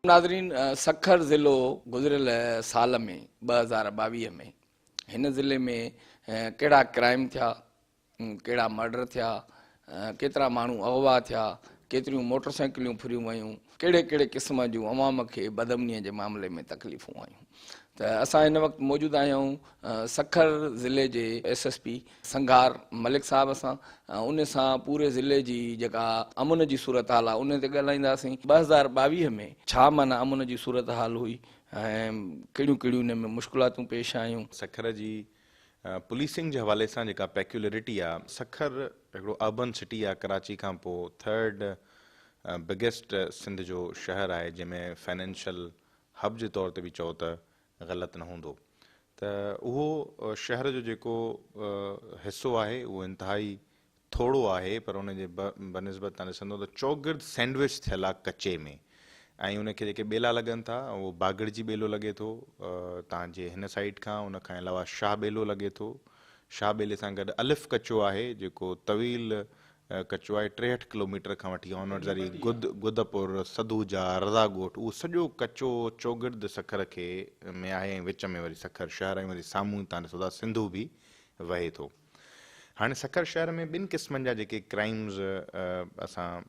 नाज़रीन, सखर ज़िलो गुज़िरियल साल में 2022 में हिन ज़िले में कहिड़ा क्राइम थिया, कहिड़ा मर्डर थिया, केतिरा माण्हू अगवा थिया, केतिरियूं मोटरसाइकिलियूं फुरियूं वयूं, कहिड़े कहिड़े क़िस्म जूं अवाम खे बदमनीअ जे मामले में तकलीफ़ूं आयूं। त असां हिन वक़्तु मौजूदु आहियूं सखर ज़िले जे SSP संघार मलिक साहब सां। उन सां पूरे ज़िले जी जेका अमुन जी सूरत हाल आहे उन ते ॻाल्हाईंदासीं। 2022 में छा माना अमुन जी सूरत हाल हुई ऐं कहिड़ियूं कहिड़ियूं उन में मुश्किलातूं पेश आयूं। सखर जी पुलिसिंग जे हवाले सां जेका पेक्युलरिटी आहे, सखर हिकिड़ो अर्बन सिटी आहे, कराची खां पोइ थर्ड बिगेस्ट सिंध जो शहर आहे, जंहिंमें फाइनेंशियल हब जे तौर ते बि चओ त ग़लति न हूंदो। त उहो शहर जो जेको हिसो आहे उहो इंतिहाई थोरो आहे, पर उन जे बनिस्बत तव्हां ॾिसंदो त चौगिर्द सैंडविच थियल आहे कचे में, ऐं उनखे जेके ॿेला लॻनि था उहो बागड़जी ॿेलो लॻे थो तव्हांजे हिन साइड खां। उन खां अलावा शाह ॿेलो लॻे थो। शाह ॿेले सां गॾु अलिफ कचो आहे जेको तवील कचो आहे, 63 किलोमीटर खां वठी ऑनवर्ड ज़री गुदपुर, सदूजा, रज़ागोट, उहो सॼो कचो चौगिर्द सखर खे में आहे, ऐं विच में वरी सखर शहर, ऐं वरी साम्हूं तव्हां ॾिसो था सिंधू बि वहे थो। हाणे सखर शहर में ॿिनि क़िस्मनि जा जेके क्राइम्स असां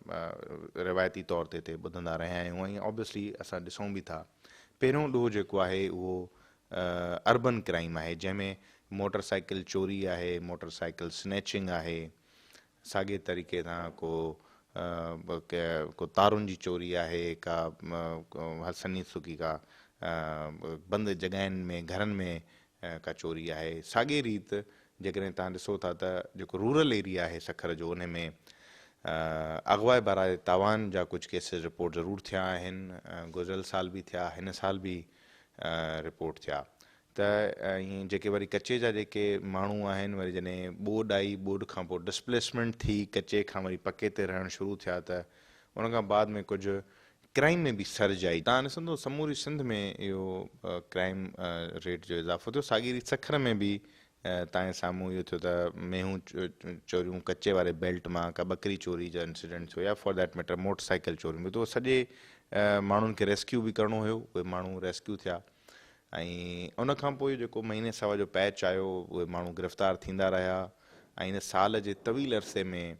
रिवायती तौर ते हिते ॿुधंदा रहिया आहियूं, ऐं ऑब्वियसली असां ॾिसूं बि था। पहिरियों ॾोह जेको आहे उहो अर्बन क्राइम आहे, जंहिंमें मोटरसाइकिल चोरी आहे, मोटरसाइकिल स्नैचिंग आहे, साॻे तरीक़े सां को तारुनि जी चोरी आहे, का सनी सुकी का बंदि जॻहियुनि में घरनि में का चोरी आहे। साॻे रीति जेकॾहिं तव्हां ॾिसो था त जेको रूरल एरिया आहे सखर जो, उन में अगवा बाराए तावान जा कुझु केसिस रिपोर्ट ज़रूरु थिया आहिनि, गुज़िरियल साल बि थिया, हिन साल बि रिपोर्ट थिया। त ईअं जेके वरी कचे जा जेके माण्हू आहिनि, वरी जॾहिं ॿोॾ आई, ॿोॾ खां पोइ डिस्प्लेसमेंट थी, कचे खां वरी पके ते रहणु शुरू थिया, त उन खां बाद में कुझु क्राइम में बि सर्ज आई। तव्हां ॾिसंदो समूरी सिंध में इहो क्राइम रेट जो इज़ाफ़ो थियो। साॻी रीति सखर में बि तव्हांजे साम्हूं इहो थियो त मेहूं चोरियूं कचे वारे बेल्ट मां, का बकरी चोरी जा इंसिडेंट थियो, या फॉर दैट मैटर मोटरसाइकिल चोरी में, त उहो सॼे माण्हुनि खे रेस्क्यू बि करिणो हुयो, उहे माण्हू रेस्क्यू थिया। ऐं उन खां पोइ जेको महीने सवा जो पैच आयो, उहे माण्हू गिरफ़्तार थींदा रहिया, ऐं इन साल जे तवील अरसे में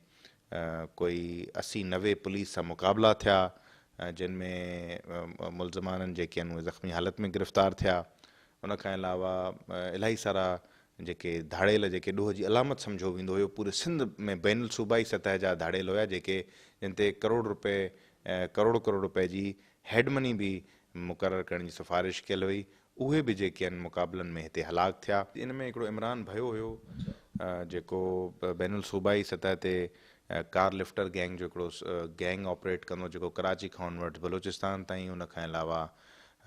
कोई 80-90 पुलिस सां मुक़ाबला थिया, जिन में मुल्ज़माननि जेके आहिनि उहे ज़ख़्मी हालत में गिरफ़्तार थिया। उन खां अलावा इलाही सारा जेके धाड़ेल, जेके ॾोह जी अलामत सम्झो वेंदो हुयो, पूरे सिंध में बैनुल सूबाई सतह जा धाड़ेल हुया, जेके जिन ते करोड़ रुपए जी हेड मनी बि मुक़ररु करण जी सिफ़ारिश कयल हुई। उहे बि जेके आहिनि मुक़ाबलनि में हिते हलाक थिया। इन में हिकिड़ो इमरान भयो हुयो जेको बैनुल सूबाई सतह ते कार लिफ्टर गैंग जो हिकिड़ो गैंग ऑपरेट कंदो, जेको कराची खां ऑनवर्ड्स बलोचिस्तान ताईं। उन खां अलावा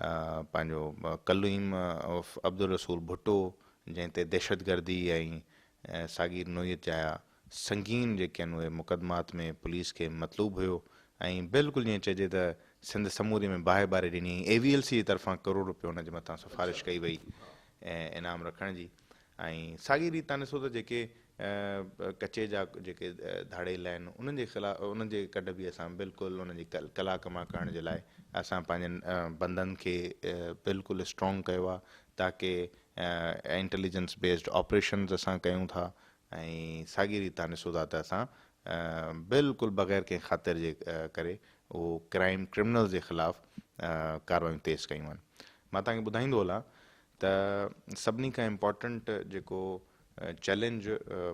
पंहिंजो कलीम उर्फ़ अब्दुल रसूल भुट्टो, जंहिं ते दहशतगर्दी ऐं साॻी नोयत जा संगीन जेके आहिनि उहे मुक़दमात में पुलिस खे मतलूब हुयो। ऐं बिल्कुलु जीअं चइजे त सिंध समूरी में बाहि बारे ॾिनी, AVLC जी तरफ़ां करोड़ रुपयो हुन जे मथां सिफ़ारिश कई वई ऐं इनाम रखण जी। ऐं साॻी रीति तव्हां ॾिसो त जेके कचे जा जेके धाड़ेल आहिनि, उन्हनि जे ख़िलाफ़ु, उन्हनि जे कॾ बि असां बिल्कुलु उन्हनि जी कला कमा करण जे लाइ असां पंहिंजनि बंदनि खे बिल्कुलु स्ट्रॉन्ग कयो आहे, ताकी इंटेलिजेंस बेस्ड ऑपरेशन्स असां कयूं था। ऐं साॻी रीति तव्हां ॾिसो था त असां बिल्कुलु बग़ैर कंहिं ख़ातिर जे करे उहो क्रिमिनल्स जे ख़िलाफ़ु कार्रवायूं तेज़ कयूं आहिनि। मां तव्हांखे ॿुधाईंदो हलां त सभिनी खां इम्पॉर्टेंट जेको चैलेंज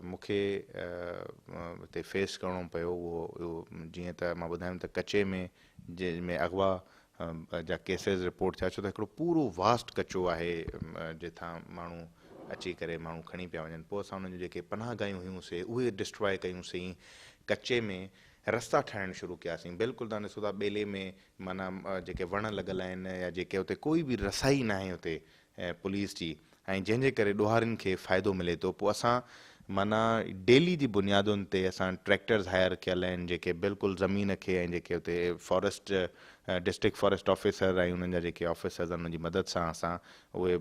मूंखे हिते फेस करिणो पियो, उहो जीअं त मां ॿुधायुमि त कचे में जंहिंमें अगवा जा केसिस रिपोर्ट थिया, छो त हिकिड़ो पूरो वास्ट कचो आहे जिथां माण्हू अची करे माण्हू खणी पिया वञनि। पोइ असां उन्हनि जूं जेके पनाहगाहियूं हुयूंसीं उहे डिस्ट्रॉय कयूंसीं, कचे में रस्ता ठाहिणु शुरू कयासीं। बिल्कुलु तव्हां ॾिसो था ॿेले में माना जेके वण लॻल आहिनि, या जेके हुते कोई बि रसाई न आहे हुते पुलिस जी, ऐं जंहिंजे करे ॾोहारियुनि खे फ़ाइदो मिले थो। पोइ असां माना डेली जी बुनियादुनि ते असां ट्रैक्टर्स हायर कयल आहिनि जेके बिल्कुलु ज़मीन खे ऐं जेके उते फॉरेस्ट डिस्ट्रिक्ट फॉरेस्ट ऑफिसर ऐं उन्हनि जा जेके ऑफिसर्स आहिनि उन्हनि जी मदद सां असां उहे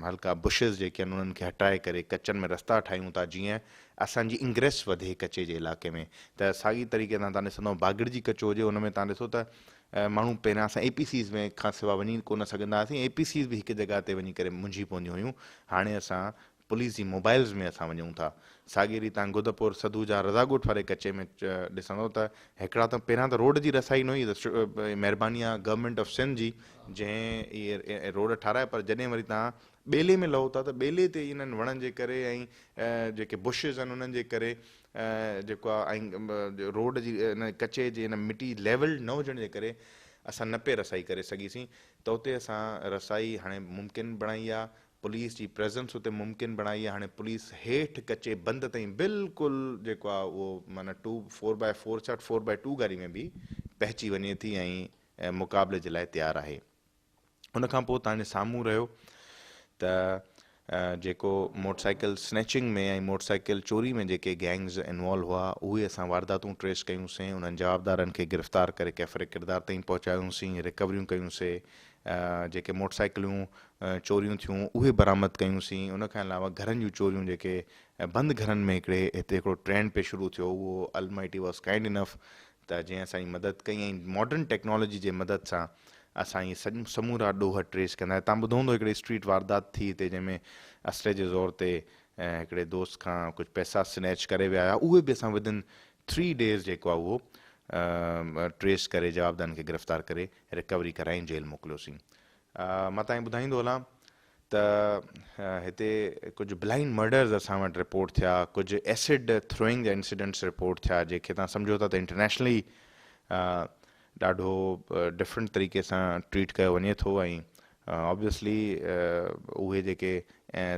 हल्का बुशिस जेके आहिनि उन्हनि खे हटाए करे कचनि में रस्ता ठाहियूं था जीअं असांजी इंग्रेस वधे कचे जे इलाइक़े में। त साॻी तरीक़े सां तव्हां ॾिसंदव बागड़जी कचो हुजे उन में तव्हां ॾिसो त माण्हू पहिरियां असां APCs में खां सवाइ वञी कोन सघंदा हुआसीं, APCs बि हिकु जॻह ते वञी करे मुंझी पवंदियूं हुयूं। हाणे असां पुलिस जी मोबाइल्स में असां वञूं था। साॻी रीति तव्हां गुदपुर सदूजा रज़ागोट वारे कचे में ॾिसंदव त हिकिड़ा त पहिरियां त रोड जी रसाई न हुई, त महिरबानी आहे गवर्नमेंट ऑफ सिंध जी जंहिं इहे रोड ठाराए, पर जॾहिं वरी तव्हां ॿेले में लहो था त ॿेले ते इन्हनि वणनि जे करे ऐं जेके बुशिस आहिनि उन्हनि जे करे जेको आहे ऐं रोड जी इन कचे जी इन मिटी लेवल न हुजण जे करे असां न पिए रसाई करे सघीसीं। त उते असां रसाई हाणे मुमकिन बणाई आहे, पुलिस जी प्रेजेंस उते मुमकिन बणाई आहे। हाणे पुलिस हेठि कचे बंद ताईं बिल्कुलु जेको आहे उहो माना 4x4 छा 4x2 गाड़ी में बि पहुची वञे थी ऐं मुक़ाबले जे लाइ तयारु आहे। उनखां पोइ तव्हांजे साम्हूं रहियो त जेको मोटरसाइकिल स्नैचिंग में ऐं मोटरसाइकिल चोरी में जेके गैंग्स इन्वॉल्व हुआ उहे असां वारदातूं ट्रेस कयूंसीं, उन्हनि जवाबदारनि खे गिरफ़्तार करे कैफ़रे किरदार ताईं पहुचायूंसीं, रिकवरियूं कयूंसीं, जेके मोटरसाइकिलियूं चोरियूं थियूं उहे बरामद कयूंसीं। उनखां अलावा घरनि जूं चोरियूं जेके बंदि घरनि में हिते हिकिड़ो ट्रेंड पे शुरू थियो, उहो अलमाइटी वॉस काइंड इनफ त जंहिं असांजी मदद कई ऐं मॉडर्न टेक्नोलॉजी जे मदद सां असां इहे समूरा ॾोह ट्रेस कंदा आहियूं। तव्हां ॿुधो हूंदो हिकिड़ी स्ट्रीट वारदात थी हिते जंहिंमें असरे जे ज़ोर ते हिकिड़े दोस्त खां कुझु पैसा स्नैच करे विया हुआ, उहे बि असां विदिन 3 days जेको आहे उहो ट्रेस करे जवाबदारनि खे गिरफ़्तार करे रिकवरी कराई जेल मोकिलियोसीं। मां तव्हांखे ॿुधाईंदो हलां त हिते कुझु ब्लाइंड मर्डर्स असां वटि रिपोर्ट थिया, कुझु एसिड थ्रोइंग जा इंसिडेंट्स रिपोर्ट थिया जेके तव्हां सम्झो था त इंटरनेशनली ॾाढो डिफरेंट तरीक़े सां ट्रीट कयो वञे थो। ऐं ऑब्वियसली उहे जेके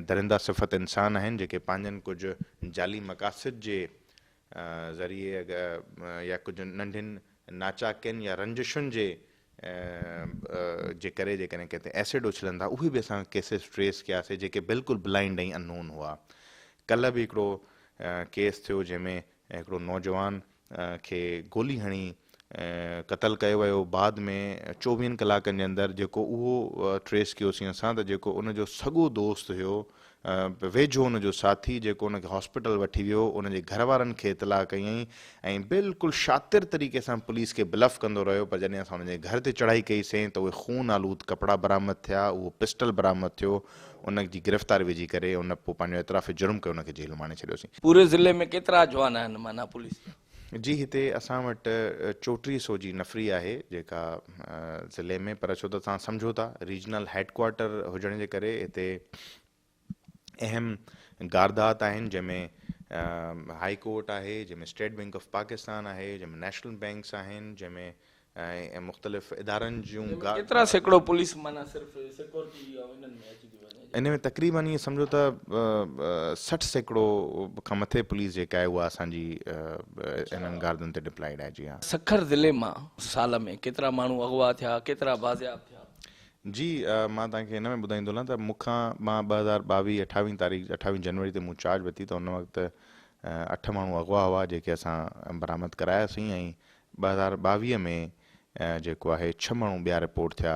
दरिंदा सिफ़त इंसान आहिनि जेके पंहिंजनि कुझु जाली मक़ासिद जे ज़रिए या कुझु नंढियुनि नाचाकियुनि या रंजिशुनि जे करे जेकॾहिं किथे एसिड उछलनि था, उहे बि असां केसिस ट्रेस कयासीं जेके बिल्कुलु ब्लाइंड ऐं अननोन हुआ। कल्ह बि हिकिड़ो केस थियो जंहिंमें हिकिड़ो नौजवान खे गोली हणी क़तल कयो वियो। बाद में 24 कलाकनि जे अंदरि जेको उहो ट्रेस कयोसीं असां त जेको उनजो सॻो दोस्त हुयो, वेझो उनजो साथी जेको उनखे हॉस्पिटल वठी वियो, उनजे घर वारनि खे इतलाह कयईं ऐं बिल्कुलु शातिर तरीक़े सां पुलिस खे ब्लफ कंदो रहियो। पर जॾहिं असां उनजे घर ते चढ़ाई कईसीं त उहे खून आलूद कपिड़ा बरामद थिया, उहो पिस्टल बरामद थियो, उनजी गिरफ़्तारी विझी करे उन पोइ पंहिंजो एतिराफ़ जुर्म कयो, उनखे जेल माणे छॾियोसीं। पूरे ज़िले में केतिरा जवान आहिनि माना पुलिस जा? जी हिते असां वटि 3400 जी नफ़री आहे जेका ज़िले में, पर छो त तव्हां सम्झो था रीजनल हेडक्वार्टर हुजण जे करे हिते अहम गार्दात आहिनि जंहिंमें हाई कोर्ट आहे, जंहिंमें स्टेट बैंक ऑफ पाकिस्तान आहे, जंहिंमें नेशनल बैंक्स आहिनि, जंहिंमें मुख़्तलिफ़ इदारनि जूं केतिरा सैकड़ो पुलिस माना सिर्फ़ सिक्योरिटी इन्हनि में अची थी वञे? इन में तक़रीबन ईअं सम्झो त 60 सैकड़ो खां मथे पुलिस जेका आहे उहा असांजी इन्हनि गार्दनि ते डिप्लाइड आहे। जी हा। सखर ज़िले मां साल में केतिरा माण्हू अगवा थिया, केतिरा बाज़ियाब थिया? जी मां तव्हांखे हिन में ॿुधाईंदो हलां त मूंखां मां 2022 28 जनवरी ते मूं चार्ज वरिती त उन वक़्तु 8 माण्हू अगवा हुआ जेके असां बरामद करायासीं। ऐं 2022 में जेको आहे 6 माण्हू ॿिया रिपोर्ट थिया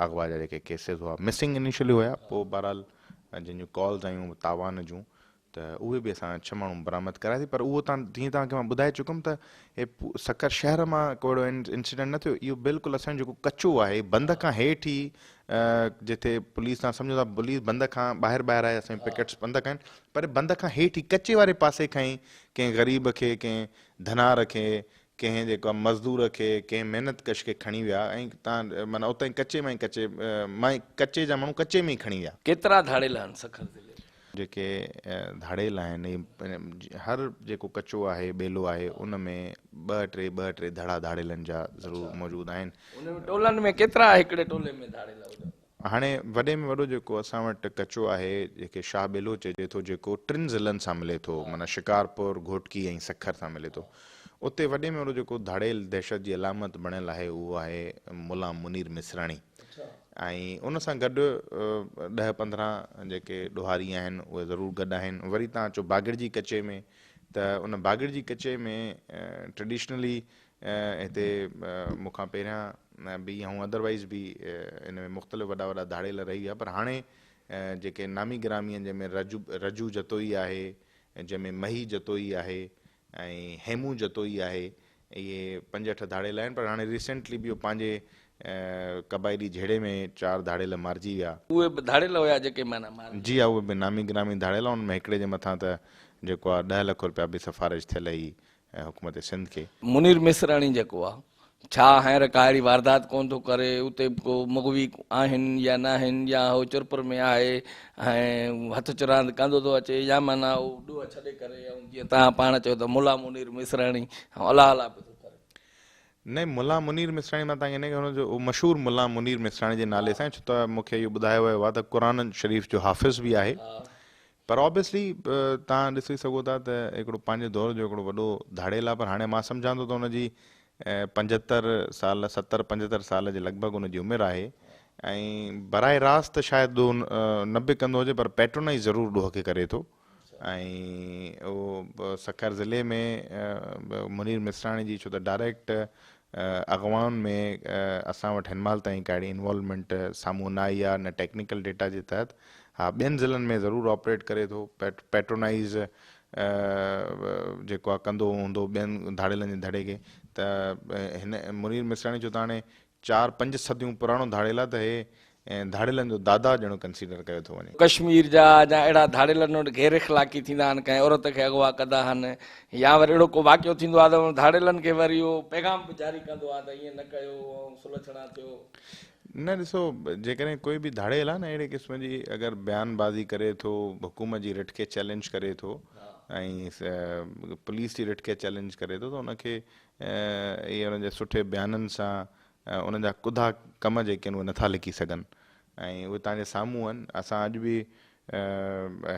अगवा जा जेके केसिस हुआ, मिसिंग इनिशियली हुया, पोइ बहरहाल जंहिंजूं कॉल्स आयूं तावान जूं त उहे बि असां 6 माण्हू बरामद करायासीं। पर उहो जीअं तव्हांखे मां ॿुधाए चुकुमि त हे सकर शहर मां कोई इंसिडेंट न थियो, इहो बिल्कुलु असांजो जेको कचो आहे बंद खां हेठि ई जिथे पुलिस तव्हां सम्झो था पुलिस बंद खां ॿाहिरि आहे, असांजी पिकेट्स बंद खां आहिनि, पर बंद खां हेठि ई कचे वारे पासे खां ई कंहिं ग़रीब खे, कंहिं धनार खे, कंहिं जेको मज़दूर खे, कंहिं महिनत कश खे खणी विया ऐं तव्हां माना उतां कचे मां ई कचे जा माण्हू कचे में ई खणी विया। केतिरा धाड़ेल आहिनि सखर ज़िले में? जेके धाड़ेल आहिनि हर जेको कचो आहे ॿेलो आहे उन में 2-3 धड़ा धाड़ेलनि जा ज़रूरु मौजूदु आहिनि। उन टोलनि में केतिरा हिकिड़े टोले में धाड़ेल हुजनि? हाणे वॾे में वॾो जेको असां वटि कचो आहे जेके शाह ॿेलो चइजे थो, जेको 3 ज़िलनि सां मिले थो, माना शिकारपुर, घोटकी ऐं सखर सां मिले थो, उते वॾे में वॾो जेको धाड़ेल दहशत जी अलामत बणियलु आहे उहो आहे मुला मुनीर मिसराणी। ऐं उन सां गॾु 10-15 जेके ॾोहारी आहिनि उहे ज़रूरु गॾु आहिनि। वरी तव्हां अचो बागड़जी कचे में, त उन बागड़जी कचे में ट्रेडिशनली हिते मूंखां पहिरियां बि ऐं अदरवाइज़ बि इन में मुख़्तलिफ़ वॾा वॾा धाड़ेल रही विया, पर हाणे जेके नामी गिरामी आहिनि जंहिंमें रजू जतोई आहे, जंहिंमें मही जतोई आहे ऐं हेमू जतोई आहे, इहे 5-8 धाड़ेल आहिनि। पर हाणे रिसेंटली बि पंहिंजे कबायली झेड़े में 4 धाड़ेल मारिजी विया। उहे बि धाड़ेल हुया जेके माना मार जी हा, उहे बि नामी गिरामी धाड़ेल, उन में हिकिड़े जे मथां त जेको आहे 10 लख रुपया बि सिफारिश थियल ई हुकूमत सिंध खे। मुनीर मिसराणी जेको आहे, छा हींअर काहिड़ी वारदात कोन थो करे, उते को मुगवी आहिनि या न आहिनि, या हो चुरपुर में आहे ऐं हथ चुरांद कंदो थो अचे, या माना उहो ॾूह छॾे करे, ऐं जीअं तव्हां पाण चयो त मुला मुनीर मिसराणी अलाह अलाह पियो थो करे। न, मुला मुनीर मिसराणी मां तव्हांखे इन खे हुनजो मशहूरु मुला मुनीर मिसराणी जे नाले सां, छो त मूंखे इहो ॿुधायो वियो आहे त क़ुरान शरीफ़ जो हाफ़िज़ बि आहे। पर ऑब्वियसली तव्हां ॾिसी सघो था त हिकिड़ो पंहिंजे दौर जो हिकिड़ो वॾो धाड़ेल आहे। पर हाणे मां सम्झां थो त हुनजी 75 साल 70-75 साल जे लॻभॻि हुनजी उमिरि आहे, ऐं बराए रास्त शायदि ॾोह न बि कंदो हुजे, पर पैट्रोनाइज़ ज़रूरु ॾोह खे करे थो। ऐं उहो सखर ज़िले में मुनीर मिसराणी जी छो त डायरेक्ट अॻवान में असां वटि हिन महिल ताईं कहिड़ी इन्वॉल्वमेंट साम्हूं न आई आहे, न टेक्निकल डेटा जे तहत। हा, ॿियनि ज़िलनि में ज़रूरु ऑपरेट करे थो, पैट्रोनाइज़ जेको आहे कंदो हूंदो ॿियनि धाड़ेलनि जे धड़े खे। त हिन मुनीर मिसराणी जो त हाणे 4-5 सदियूं पुराणो धाड़ेल आहे, त हे धाड़ेलनि जो दादा ॼणो कंसीडर कयो थो वञे। कश्मीर जा या अहिड़ा धाड़ेलनि वटि गैर इख़लाक़ी थींदा आहिनि, कंहिं औरत खे अगवा कंदा आहिनि, या वरी अहिड़ो को वाक़ियो थींदो आहे त उन धाड़ेलनि खे वरी उहो पैगाम बि जारी कंदो आहे त ईअं न कयो ऐं सुलझणा थियो। न, ॾिसो, जेकॾहिं कोई बि धाड़ेल आहे न अहिड़े क़िस्म जी, अगरि बयानबाज़ी करे थो, हुकूमत जी रिट खे चैलेंज करे थो, ऐं पुलिस जी रिट खे चैलेंज करे थो, त उनखे इहे उनजे सुठे बयाननि सां उन्हनि जा कुधा कम जेके आहिनि उहे नथा लिखी सघनि, ऐं उहे तव्हांजे साम्हूं आहिनि। असां अॼु बि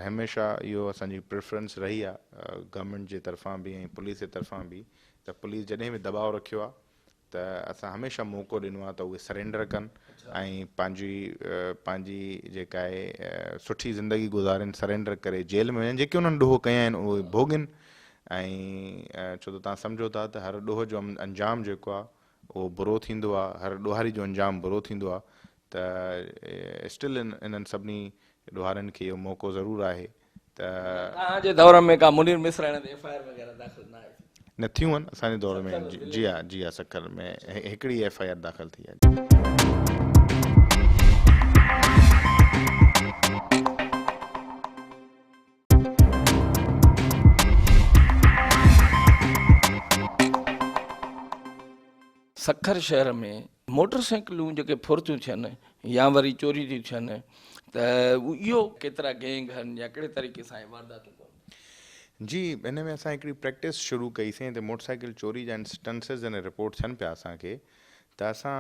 हमेशह इहो असांजी प्रेफरेंस रही आहे गवर्नमेंट जे तरफ़ां बि ऐं पुलिस जे तरफ़ां बि, त पुलिस जॾहिं बि दबाव रखियो आहे त असां हमेशह मौक़ो ॾिनो आहे त उहे सरेंडर कनि ऐं पंहिंजी जेका आहे सुठी ज़िंदगी गुज़ारनि, सरेंडर करे जेल में वञनि, जेके उन्हनि ॾोह कया आहिनि उहे भोॻनि। ऐं छो त तव्हां सम्झो था त हर ॾोह जो अंजाम जेको आहे उहो बुरो थींदो आहे, हर ॾोहारी जो अंजाम बुरो थींदो आहे। त स्टिल इन्हनि सभिनी ॾोहारनि खे इहो मौक़ो ज़रूरु आहे। त तव्हांजे दौर में का मुनीर मिसराणी ते FIR वग़ैरह दाख़िल न आहे? न थियूं आहिनि असांजे दौर में। जी हा, जी हा, सखर में हिकिड़ी FIR दाख़िल थी आहे। सखर शहर में मोटरसाइकिलूं जेके फुर्तियूं थियनि या वरी चोरी थियूं थियनि, त इहो केतिरा गैंग आहिनि या कहिड़े तरीक़े सां वारदातूं कनि? जी, हिन में असां हिकिड़ी प्रैक्टिस शुरू कईसीं त मोटरसाइकिल चोरी जा इंस्टेंसिस जॾहिं रिपोर्ट थियनि पिया असांखे, त असां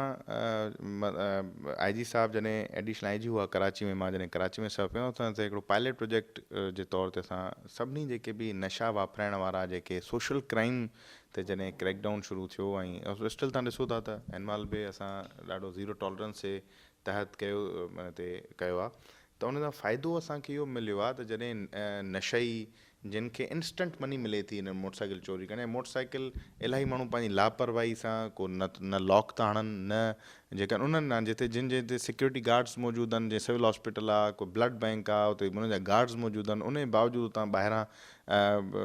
IG साहब जॾहिं एडिशनल IG हुआ कराची में, मां जॾहिं कराची में सर्व कयो त हिकिड़ो पायलट प्रोजेक्ट जे तौर ते असां सभिनी जेके बि नशा वापराइण वारा जेके सोशल क्राइम ते जॾहिं क्रैकडाउन शुरू थियो, ऐं स्टिल तव्हां ॾिसो था त हिन महिल बि असां ॾाढो ज़ीरो टॉलरेंस जे तहत कयो आहे, त उन सां फ़ाइदो असांखे इहो मिलियो आहे त जॾहिं नशई जिन खे इंस्टेंट मनी मिले थी हिन मोटरसाइकिल चोरी करण, मोटरसाइकिल इलाही माण्हू पंहिंजी लापरवाही सां को न लॉक था हणनि, न जेका उन्हनि जिते जिते सिक्योरिटी गार्ड्स मौजूदु आहिनि, जीअं सिविल हॉस्पिटल आहे, को ब्लड बैंक आहे, उते उन जा गार्ड्स मौजूदु आहिनि, उन जे बावजूदि तव्हां ॿाहिरां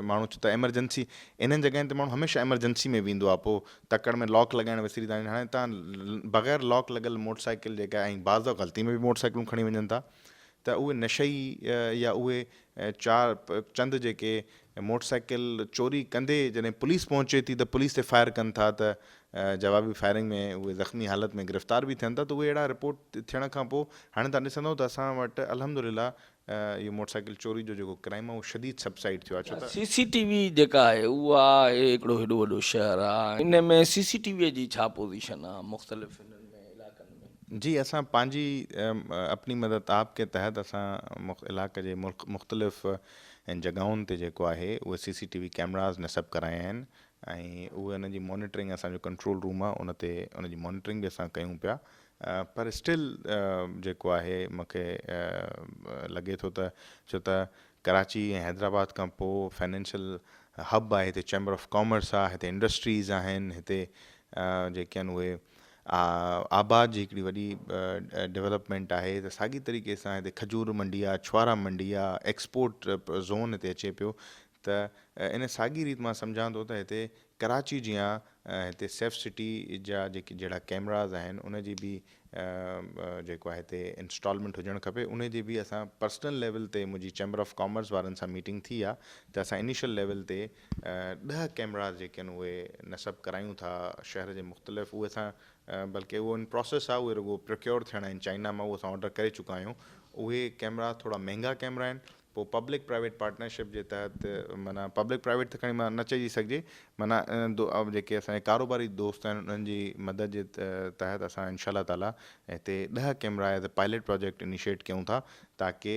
माण्हू छो त एमरजेंसी इन्हनि जॻहियुनि ते माण्हू हमेशह एमरजेंसी में वेंदो आहे, पोइ तकड़ में लॉक लॻाइण विसरी था वञनि। हाणे तव्हां बग़ैर लॉक लॻल मोटरसाइकिल जेका, ऐं बाज़ ग़लती में बि मोटरसाइकिलूं खणी वञनि था, त उहे नशई या उहे चंद जेके मोटरसाइकिल चोरी कंदे जॾहिं पुलिस पहुचे थी त पुलिस ते फायर कनि था, त जवाबी फायरिंग में उहे ज़ख़्मी हालत में गिरफ़्तार बि थियनि था, त उहे अहिड़ा रिपोर्ट थियण खां पोइ हाणे तव्हां ॾिसंदव त असां वटि अल्हम्दुलिल्लाह इहो मोटरसाइकिल चोरी जो जेको क्राइम आहे उहो शदीद सबसाइड थियो आहे। छो त CCTV जेका आहे उहा आहे हिकिड़ो हेॾो वॾो शहर आहे, इन में CCTV जी छा पोज़ीशन आहे मुख़्तलिफ़ इन्हनि में इलाइक़नि में? जी, असां पंहिंजी अपनी मदद आप के तहत असां इलाइक़े जे मुख़्तलिफ़ जॻहुनि ते जेको आहे उहे CCTV कैमराज़ नस्ब कराया आहिनि, ऐं उहे उन जी मॉनिटरिंग, असांजो कंट्रोल रूम आहे उन ते उन जी मॉनिटरिंग बि असां कयूं पिया, पर स्टिल जेको आहे मूंखे लॻे थो त छो त कराची ऐं हैदराबाद खां पोइ फाइनेंशियल हब आहे, हिते चैम्बर ऑफ कॉमर्स आहे, हिते इंडस्ट्रीज़ आहिनि, हिते जेके आहिनि उहे आबाद जी हिकिड़ी वॾी डेवलपमेंट आहे। त साॻी तरीक़े सां हिते खजूर मंडी आहे, छुआरा मंडी आहे, एक्सपोर्ट ज़ोन हिते अचे पियो। त इन साॻी रीति मां सम्झां थो त हिते कराची जीअं हिते सेफ सिटी जा जहिड़ा कैमराज़ आहिनि उन जी बि जेको आहे हिते इंस्टॉलमेंट हुजणु खपे। उन जी बि असां पर्सनल लेवल ते मुंहिंजी चैम्बर ऑफ कॉमर्स वारनि सां मीटिंग थी आहे त असां इनिशियल लेवल ते 10 कैमराज़ जेके आहिनि उहे नसब करायूं था शहर जे मुख़्तलिफ़। उहे असां बल्कि उहो इन प्रोसेस आहे, उहे रुगो प्रोक्योर थियणा आहिनि चाइना मां, उहो असां ऑडर करे चुका आहियूं। उहे कैमरा थोरा महांगा कैमरा आहिनि। पोइ पब्लिक प्राइवेट पार्टनरशिप जे तहत माना पब्लिक प्राइवेट त खणी मां न चई सघिजे, माना जेके असांजे कारोबारी दोस्त आहिनि उन्हनि जी मदद जे तहत असां इंशाअल्लाह ताला हिते 10 camera as a pilot project initiate कयूं था ताकी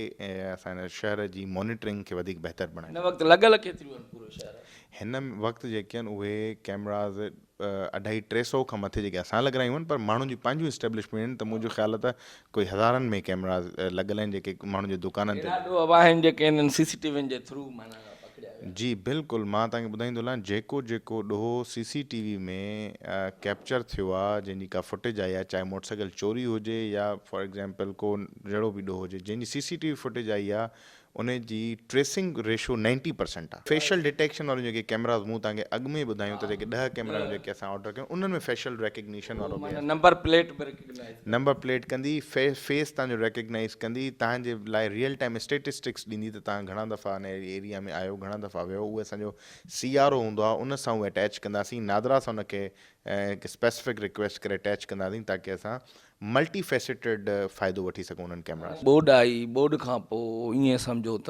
असां हिन शहर जी मॉनिटरिंग खे वधीक बहितर हिन बणायूं। वक़्तु लॻल केतिरियूं आहिनि पूरो शहर? हिन वक़्तु जेके आहिनि उहे कैमराज़ 250-300 खां मथे जेके असां लॻारायूं आहिनि, पर माण्हुनि जी पंहिंजियूं इस्टेब्लिशमेंट आहिनि। त मुंहिंजो ख़्यालु आहे त कोई हज़ारनि में कैमराज़ लॻल आहिनि जेके माण्हुनि जे दुकाननि ते। ॾाढो आहिनि जेके इन्हनि CCTV जे थ्रू माना पकड़िया विया। जी बिल्कुलु, मां तव्हांखे ॿुधाईंदो हलां जेको जेको ॾोहो CCTV में कैप्चर थियो आहे, जंहिंजी का फुटेज आई आहे, चाहे मोटरसाइकिल चोरी हुजे या फॉर एग्ज़ाम्पल को जहिड़ो बि ॾोहो हुजे, जंहिंजी CCTV फुटेज आई आहे उन जी ट्रेसिंग रेशो 90% आहे। फेशियल डिटेक्शन वारियूं जेके कैमराज़ मूं तव्हांखे अॻु में ॿुधायूं त जेके 10 कैमरा जेके असां ऑडर कयूं उन्हनि में फेशियल रिकग्निशन वारो बि आहे। नंबर प्लेट बि रिकग्नाइज, नंबर प्लेट कंदी, फेस तव्हांजो रिकग्नाइज़ कंदी, तव्हांजे लाइ रियल टाइम स्टेटिस्टिक्स ॾींदी त तव्हां घणा दफ़ा हिन एरिया में आहियो, घणा दफ़ा वियो। उहे असांजो CRO हूंदो आहे, उन सां उहे अटैच कंदासीं, नादरा सां उनखे हिकु स्पेसिफिक रिक्वेस्ट करे अटैच कंदासीं ताकी असां मल्टी फैसेटेड फ़ाइदो वठी सघूं उन्हनि कैमरा। बोर्ड आई, बोर्ड खां पोइ ईअं सम्झो त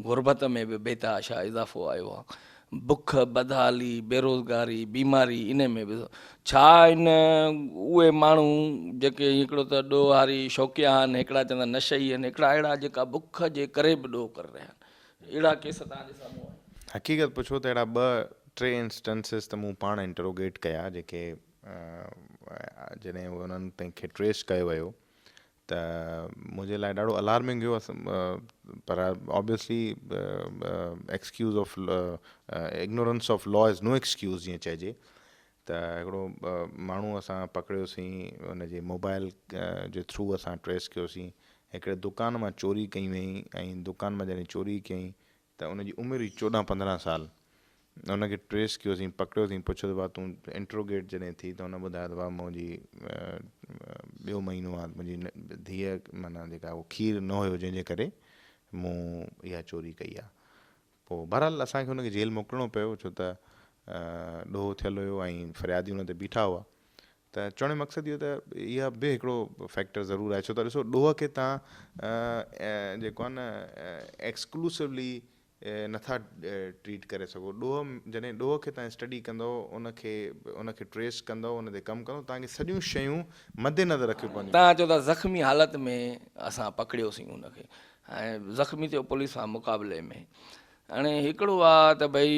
गुरबत में बि बेतहाशा इज़ाफ़ो आयो आहे। बुख, बदहाली, बेरोज़गारी, बीमारी, इन में बि छा इन उहे माण्हू जेके हिकिड़ो त ॾोहारी शौक़िया आहिनि, हिकिड़ा चवंदा नशई आहिनि, हिकिड़ा अहिड़ा जेका बुख जे करे बि ॾोह करे रहिया आहिनि, अहिड़ा केस तव्हांजे साम्हूं आहिनि? हक़ीक़त पुछो त अहिड़ा 2-3 इंस्टेंसिस त मूं पाण इंटरोगेट कया जेके जॾहिं उन्हनि कंहिंखे ट्रेस कयो वियो त मुंहिंजे लाइ ॾाढो अलार्मिंग हुयो। पर obviously excuse of ignorance of law is no excuse जीअं चइजे। त हिकिड़ो माण्हू असां पकड़ियोसीं, उनजे मोबाइल जे थ्रू असां ट्रेस कयोसीं। हिकिड़े दुकान मां चोरी कई वई ऐं दुकान मां जॾहिं चोरी कयईं त उनजी उमिरि हुई 14-15 साल। उनखे ट्रेस कयोसीं, पकड़ियोसीं, पुछियो त भाउ तूं इंट्रोगेट जॾहिं थी त हुन ॿुधायो त भाउ मुंहिंजी ॿियो महीनो आहे, मुंहिंजी धीअ माना जेका उहो खीर न हुयो जंहिंजे करे मूं इहा चोरी कई आहे। पोइ बहरहाल असांखे हुनखे जेल मोकिलिणो पियो छो त ॾोहो थियलु हुयो ऐं फ़रियादी हुन ते बीठा हुआ। त चवण जो मक़सदु इहो त इहा बि हिकिड़ो फैक्टर ज़रूरु आहे, छो त ॾिसो ॾोह खे तव्हां जेको आहे न एक्सक्लूसिवली नथा ट्रीट करे सघो। जॾहिं ॾोह खे तव्हां स्टडी कंदव, उनखे ट्रेस कंदव, उन ते कमु कंदव, तव्हांखे सॼियूं शयूं मद्देनज़र रखियूं पवंदियूं। तव्हां चओ था ज़ख़्मी हालत में असां पकड़ियोसीं उनखे, ऐं ज़ख़्मी थियो पुलिस सां मुक़ाबले में। हाणे हिकिड़ो आहे त भई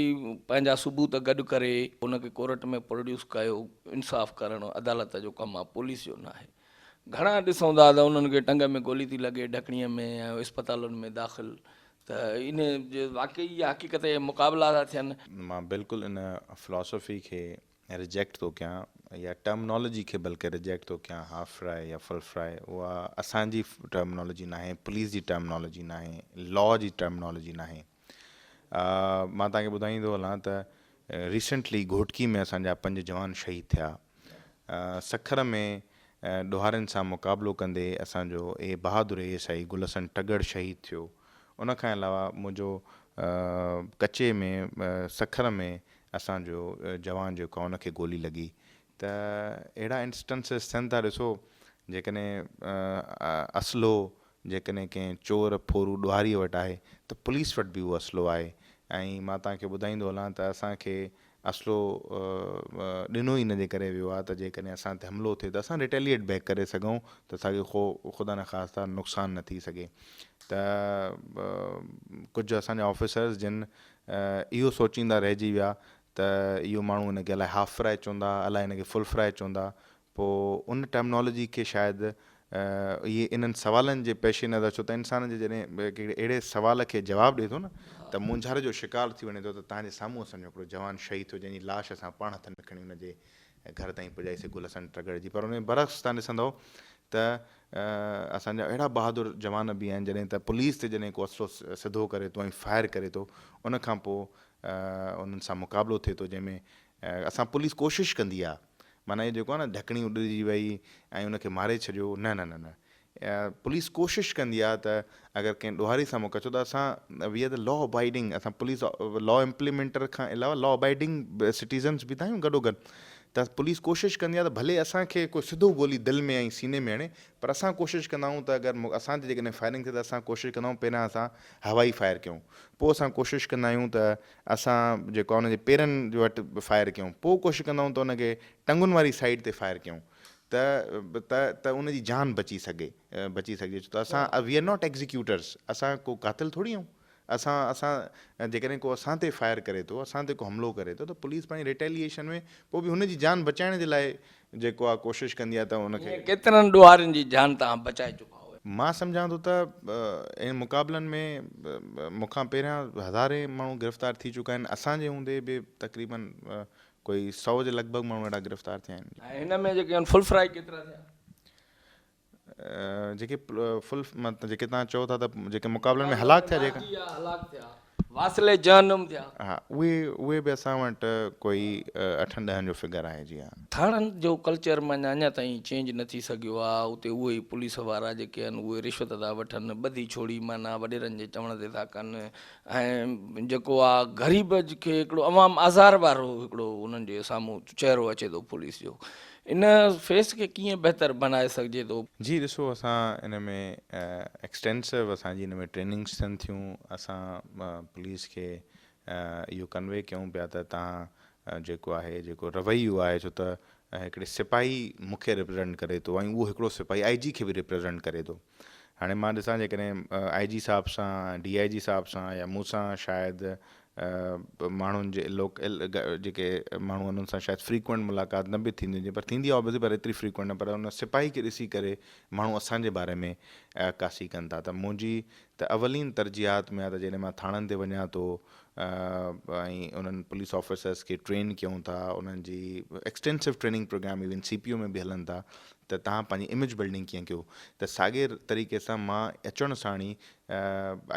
पंहिंजा सबूत गॾु करे उनखे कोर्ट में प्रोड्यूस कयो, इंसाफ़ करणु अदालत जो कमु आहे, पुलिस जो न आहे। घणा ॾिसूं था त उन्हनि खे टंग में गोली थी लॻे, ढकणीअ में ऐं इस्पतालुनि में दाख़िल। त इन जे वाक़ई इहा हक़ीक़त जे मुक़ाबला था थियनि। मां बिल्कुलु इन फिलॉसफी खे रिजेक्ट थो कयां, या टर्मिनोलॉजी खे बल्कि रिजेक्ट थो कयां, हाफ फ्राए या फुल फ्राए। उहा असांजी टर्मिनोलॉजी न आहे, पुलिस जी टर्मिनोलॉजी न आहे, लॉ जी टर्मिनोलॉजी न आहे। मां तव्हांखे ॿुधाईंदो हलां त रिसेंटली घोटकी में असांजा 5 जवान शहीद थिया। सखर में ॾोहारनि सां मुक़ाबिलो कंदे असांजो बहादुर ASI गुलसन टगड़ शहीद थियो। उन खां अलावा मुंहिंजो कचे में सखर में असांजो जवान जेको आहे उनखे गोली लॻी। त अहिड़ा इंस्टेंसिस थियनि था। ॾिसो जेकॾहिं असलो जेकॾहिं कंहिं चोर फोरू ॾोहारीअ वटि आहे त पुलिस वटि बि उहो असलो आहे। ऐं मां तव्हांखे ॿुधाईंदो हलां त असांखे असलो ॾिनो ई इनजे करे वियो आहे त जेकॾहिं असां ते हमिलो थिए त असां रिटेलिएट बैक करे सघूं, त असांखे ख़ुदा न ख़ास्ता नुक़सानु न थी सघे। त कुझु असांजा ऑफिसर्स जिन इहो सोचींदा रहिजी विया त इहो माण्हू हिनखे अलाए हाफ फ्राए चवंदा, अलाए हिनखे फुल फ्राए चवंदा। पोइ उन टर्मिनोलॉजी खे शायदि इहे इन्हनि सवालनि जे पेशे नज़र, छो त इंसान जे जॾहिं कहिड़े अहिड़े सवाल खे जवाबु ॾिए थो न त मुंझार जो शिकार थी वञे थो, त तव्हांजे साम्हूं असांजो हिकिड़ो जवान शहीद थियो जंहिंजी लाश असां पाण हथनि में खणी हुनजे घर ताईं पुॼाईसीं गुलशन ट्रगड़ जी। पर उन बरक्स तव्हां ॾिसंदव त असांजा अहिड़ा बहादुर जवान बि आहिनि जॾहिं त पुलिस ते जॾहिं को असलो सिधो करे थो ऐं फायर करे थो, उन खां पोइ उन्हनि सां मुक़ाबिलो थिए थो, जंहिंमें असां पुलिस कोशिशि कंदी आहे, माना इहो जेको आहे न ढकणी उॾिजी वई ऐं उनखे मारे छॾियो, न न न न पुलिस कोशिशि कंदी आहे त अगरि कंहिं ॾोहारी सां मौक़ो, छो त असां we are the law abiding, असां पुलिस लॉ इम्प्लीमेंटर खां अलावा लॉ अबाइडिंग सिटीज़न्स बि था आहियूं गॾोगॾु, त पुलिस कोशिशि कंदी आहे त भले असांखे कोई सिधो गोली दिलि में ऐं सीने में हणे, पर असां कोशिशि कंदा आहियूं त अगरि असांजे जेकॾहिं फायरिंग थिए त असां कोशिशि कंदा आहियूं पहिरियां असां हवाई फायर कयूं, पोइ असां कोशिशि कंदा आहियूं त असां जेको आहे उनजे पेरनि जे वटि फायर कयूं, पोइ कोशिशि कंदा आहियूं त उनखे टंगुनि वारी साइड ते फायर कयूं त उनजी जान बची सघे छो त असां वी आर नॉट एग्ज़ीक्यूटर्स, असां को कातिल थोरी आहियूं। असां जेकॾहिं को असां ते फायर करे थो, असां ते को हमिलो करे थो, त पुलिस पंहिंजी रिटेलिएशन में पोइ बि हुनजी जान बचाइण जे लाइ जेको आहे कोशिशि कंदी आहे त उनखे। केतिरनि ॾोहारियुनि जी जान तव्हां बचाए चुका आहियो? मां सम्झां थो त इन मुक़ाबलनि में मूंखां पहिरियां हज़ारे माण्हू गिरफ़्तार थी चुका आहिनि, असांजे हूंदे बि तक़रीबन कोई 100 जे लॻभॻि माण्हू अहिड़ा गिरफ़्तार थिया आहिनि। ऐं हिन में जेके आहिनि फुल फ्राई केतिरा थिया? जेके फुल मतिलबु जेके तव्हां चओ था त जेके मुक़ाबलनि में हलाक थिया, जेका हलाक थिया, वासिले जहनुम थिया, हा उहे बि असां वटि कोई 8-10 जो फिगर आहे। जी हा, थाणनि जो कल्चर माना अञा ताईं चेंज न थी सघियो आहे, उते उहे ई पुलिस वारा जेके आहिनि उहे रिश्वत था वठनि, ॿधी छोड़ी माना वॾेरनि जे चवण ते था कनि, ऐं जेको आहे ग़रीब खे हिकिड़ो अवाम आज़ार वारो हिकिड़ो उन्हनि जे साम्हूं चहिरो अचे थो पुलिस जो, इन फेस खे कीअं बहितर बनाए सघिजे थो? जी ॾिसो, असां इन में एक्सटेंसिव असांजी इन में ट्रेनिंग्स थियनि थियूं, असां पुलिस खे इहो कन्वे कयूं पिया त तव्हां जेको रवैयो आहे, छो त हिकिड़े सिपाही मूंखे रिप्रेज़ेंट करे थो ऐं उहो हिकिड़ो सिपाही IG खे बि रिप्रेज़ेंट करे थो। हाणे मां ॾिसां जेकॾहिं IG साहिब सां, DIG साहिब सां या मूंसां शायदि माण्हुनि जे जेके माण्हू उन्हनि सां शायदि फ्रीक्वेंट मुलाक़ात न बि थींदी हुजे, पर थींदी आहे ऑब्वियसली, पर एतिरी फ्रीक्वेंट न, पर उन सिपाही खे ॾिसी करे माण्हू असांजे बारे में अक्कासी कनि था। त मुंहिंजी त अवलीन तरजीहात में आहे त जॾहिं मां थाणनि ते वञा थो ऐं उन्हनि पुलिस ऑफिसर्स खे ट्रेन कयूं था, उन्हनि जी extensive training programme even CPO में बि हलनि था, त तव्हां पंहिंजी इमेज बिल्डिंग कीअं कयो, त साॻे तरीक़े सां मां अचण साण ई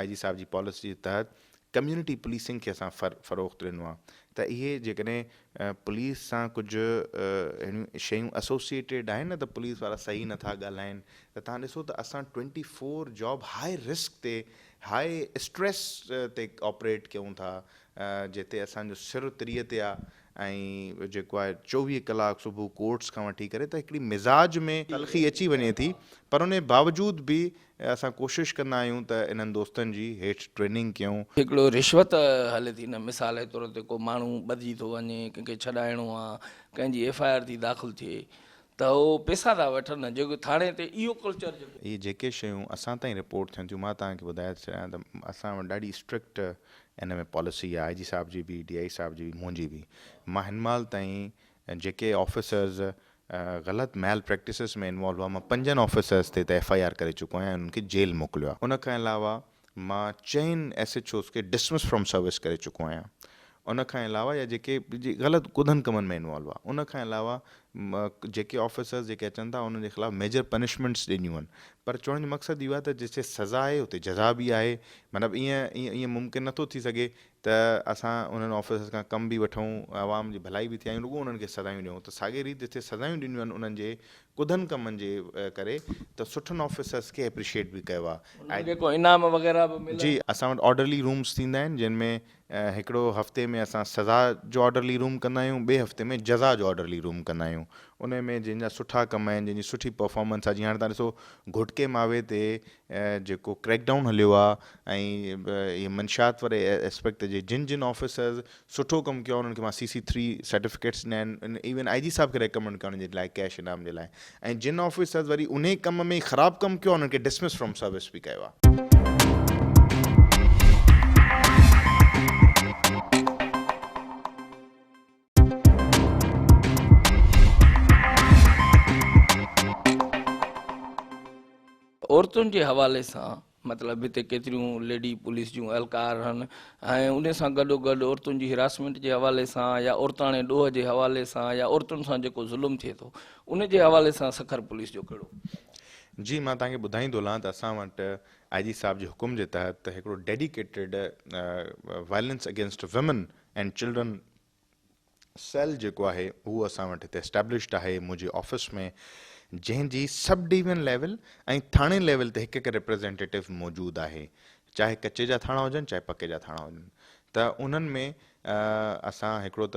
IG साहिब जी पॉलिसी जे तहत कम्यूनिटी पुलिसिंग खे असां फ़रोग़ ॾिनो आहे, त इहे जेकॾहिं पुलिस सां कुझु अहिड़ियूं शयूं एसोसिएटेड आहिनि न, त पुलिस वारा सही नथा ॻाल्हाइनि, त तव्हां ॾिसो त असां 24 जॉब हाई रिस्क ते, हाई स्ट्रेस ते ऑपरेट कयूं था, जिते असांजो सिर तिरीअ ते आहे ऐं जेको आहे 24 कलाक सुबुह कोर्ट्स खां वठी करे, त हिकिड़ी मिज़ाज में तलख़ी अची वञे थी, पर उन बावजूद बि असां कोशिशि कंदा आहियूं त इन्हनि दोस्तनि जी हेठि ट्रेनिंग कयूं। हिकिड़ो रिश्वत हले थी न, मिसाल जे तौर ते को माण्हू ॿधी थो वञे, कंहिंखे छॾाइणो आहे, कंहिंजी FIR थी दाख़िल थिए, त उहो पैसा था वठनि, जेको थाणे ते इहो कल्चर जेको, इहे जेके शयूं असां ताईं रिपोर्ट थियनि थियूं, मां तव्हांखे ॿुधाए छॾियां त असां वटि ॾाढी स्ट्रिक्ट इन में पॉलिसी आहे, IG साहिब जी बि, DI साहिब जी बि, मुंहिंजी बि। मां हिन महिल ताईं जेके ऑफिसर्स ग़लति मैल प्रैक्टिसिस में इन्वॉल्व हुआ, मां 5 ऑफिसर्स ते त FIR करे चुको आहियां, उन्हनि खे जेल मोकिलियो आहे। उन खां अलावा मां 4 SHOs खे डिसमिस फ्रॉम सर्विस करे चुको आहियां। उन खां अलावा या जेके ग़लति कुधनि कमनि में इन्वॉल्व आहे, उन खां अलावा जेके ऑफिसर्स जेके अचनि था उन्हनि जे ख़िलाफ़ु मेजर पनिशमेंट्स ॾिनियूं आहिनि, पर चवण जो मक़सदु इहो आहे त जिते सज़ा आहे उते जज़ा बि आहे। मतिलबु ईअं मुमकिन नथो थी सघे त असां उन्हनि ऑफिसर्स खां कम बि वठूं, आवाम जी भलाई बि थियूं, रुॻो उन्हनि खे सज़ायूं ॾियूं। त साॻे रीति जिते सज़ायूं ॾिनियूं आहिनि उन्हनि जे कुधनि कमनि जे करे, त सुठनि ऑफिसर्स खे एप्रिशिएट बि कयो आहे। जेको इनाम वग़ैरह बि मिले। जी, असां वटि ऑर्डरली रूम्स थींदा आहिनि, जिन में हिकिड़ो हफ़्ते में असां सज़ा जो ऑर्डरली रूम कंदा आहियूं, ॿिए हफ़्ते में जज़ा जो ऑर्डरली रूम कंदा आहियूं। उन में जंहिंजा सुठा कम आहिनि, जंहिंजी सुठी परफॉर्मेंस आहे, जीअं हाणे तव्हां ॾिसो घुटके मावे ते जेको क्रैकडाउन हलियो आहे ऐं इहे मंशात वारे एस्पेक्ट जे जिन ऑफिसर्स सुठो कमु कयो आहे उन्हनि खे मां CC3 सर्टिफिकेट्स ॾिना आहिनि, इवन IG साहिब खे रेकमेंड करण जे लाइ कैश इनाम जे लाइ, ऐं जिन ऑफिसर्स वरी उन कम में ख़राबु कमु कयो आहे उन्हनि खे डिसमिस फ्रॉम सर्विस बि कयो आहे। औरतुनि जे हवाले सां मतिलबु हिते केतिरियूं लेडी पुलिस जूं एहलकार आहिनि ऐं उन सां गॾोगॾु औरतुनि जी हिरासमेंट जे हवाले सां या औरताणे ॾोह जे हवाले सां या औरतुनि सां जेको ज़ुल्म थिए थो उन जे हवाले सां सखर पुलिस जो कहिड़ो? जी, मां तव्हांखे ॿुधाईंदो हलां त असां वटि IG साहब जे हुकुम जे तहत हिकिड़ो dedicated violence against women and children cell जेको आहे उहो असां वटि हिते एस्टेब्लिश्ड आहे मुंहिंजे ऑफिस में, जंहिंजी सब डिवीज़न लेवल ऐं थाणे लेवल ते हिकु हिकु रिप्रेज़ेंटेटिव मौजूदु आहे, चाहे कचे जा थाणा हुजनि चाहे पके जा थाणा हुजनि। त उन्हनि में असां हिकिड़ो त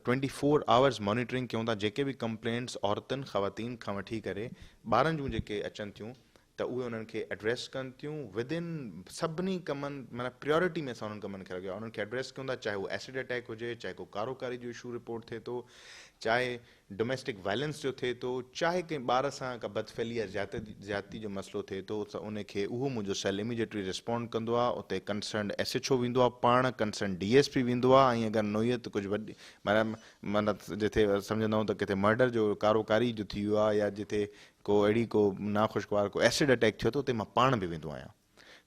24 आवर्स मॉनिटरिंग कयूं था, जेके बि कंप्लेंट्स औरतुनि ख़वातीन खां वठी करे ॿारनि जूं जेके अचनि थियूं त उहे उन्हनि खे एड्रेस कनि थियूं विदिन सभिनी कमनि, माना प्रियोरिटी में असां उन्हनि कमनि खे रखियो आहे, उन्हनि खे एड्रेस कयूं था, चाहे उहो एसिड अटैक हुजे, चाहे को कारोकारी जो इशू रिपोर्ट थिए थो, चाहे डोमेस्टिक वायलेंस जो थिए थो, चाहे कंहिं ॿार सां का बदफ़ैली या ज़्यादती जो मसइलो थिए थो, त उनखे उहो मुंहिंजो सेल इमीडिएटली रिस्पॉन्ड कंदो आहे। उते कंसर्न SHO वेंदो आहे, पाण कंसर्न DSP वेंदो आहे, ऐं अगरि नोयत कुझु वॾी माना जिथे सम्झंदा आहियूं त किथे मर्डर जो कारोकारी जो थी वियो आहे या जिथे को अहिड़ी को नाख़ुशगवार को एसिड अटैक थियो त उते मां पाण बि वेंदो आहियां।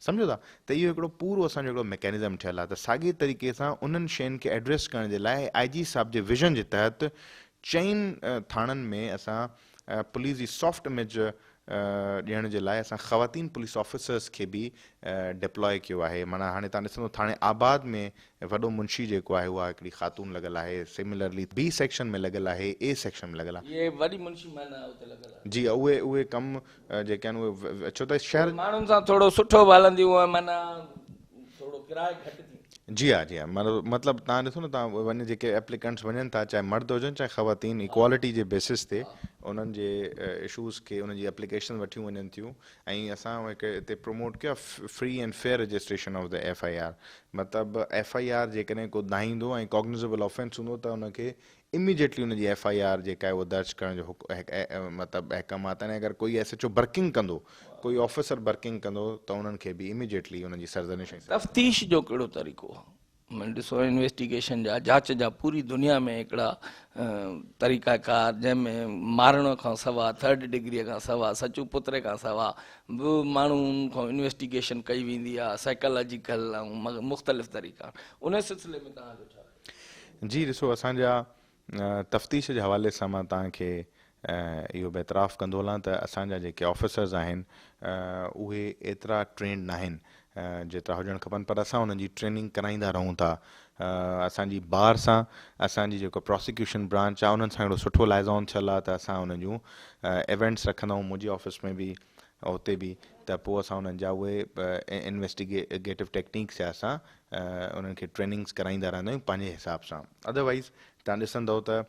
सम्झो था त इहो हिकिड़ो पूरो असांजो हिकिड़ो मैकेनिज़म ठहियलु आहे। त साॻिए तरीक़े सां उन्हनि शयुनि खे एड्रेस करण जे लाइ IG साहब जे विज़न जे तहत 4 थाणनि में असां पुलिस जी सॉफ्ट इमेज ॾियण जे लाइ असां ख़वातीन पुलिस ऑफिसर्स खे बि डिप्लॉय कयो आहे। माना हाणे तव्हां ॾिसंदो थाणे आबाद में वॾो मुंशी जेको आहे उहा हिकिड़ी ख़ातून लॻल आहे, सिमिलरली B सेक्शन में लॻल आहे, A सेक्शन में लॻल आहे। ये वॾी मुंशी माना उते लॻल आहे। जी, उहे कम जेके आहिनि उहे छो त शहर माण्हुनि सां थोरो सुठो हलंदियूं माना थोरो किरायो घटि थी। जी हाँ, जी हाँ, मतिलबु तव्हां ॾिसो न, तव्हां वञे जेके एप्लीकेंट्स वञनि था, चाहे मर्द हुजनि चाहे ख़वातीन, इक्वालिटी जे बेसिस ते उन्हनि जे इशूज़ खे उन्हनि जी एप्लीकेशन वठियूं वञनि थियूं। ऐं असां हिकु हिते प्रमोट कयो आहे free and fair registration of the FIR। मतिलबु FIR जेकॾहिं को दाहींदो ऐं कॉग्निजेबल ऑफेंस हूंदो त उनखे इमीडिएटली उनजी FIR जेका आहे उहो दर्ज करण जो मतिलबु अहकम आहे। त अगरि कोई SHO वर्किंग कंदो, कोई ऑफिसर वर्किंग कंदो त उन्हनि खे बि इमीडिएटली उनजी सरज़निश तफ्तीश जो कहिड़ो तरीक़ो आहे? मैं ॾिसो इन्वेस्टिगेशन जा जांच जा पूरी दुनिया में हिकिड़ा तरीक़ाकार जंहिंमें मारण खां सवा, 3rd डिग्रीअ खां सवा, सचू पुत्रे खां सवा बि माण्हुनि खां इन्वेस्टिगेशन कई वेंदी आहे, साइकोलॉजिकल ऐं मुख़्तलिफ़ तरीक़ा। उन सिलसिले में तव्हांजो छा? जी, ॾिसो असांजा तफ़्तीश जे हवाले सां मां तव्हांखे इहो बि एतिराफ़ु कंदो हलां त असांजा जेके ऑफिसर्स आहिनि उहे एतिरा ट्रेंड न आहिनि जेतिरा हुजणु खपनि, पर असां उन्हनि जी ट्रेनिंग कराईंदा रहूं था। असांजी बार सां असांजी जेको प्रोसिक्यूशन ब्रांच आहे उन्हनि सां हिकिड़ो सुठो लाइज़ॉन थियल आहे, त असां उन्हनि जूं इवेंट्स रखंदा आहियूं मुंहिंजे ऑफिस में बि, उते बि, त पोइ असां उन्हनि जा उहे इन्वेस्टिगेटिव टेक्निक्स जा असां उन्हनि खे ट्रेनिंग्स कराईंदा रहंदा आहियूं पंहिंजे हिसाब सां। अदरवाइज़ तव्हां ॾिसंदव त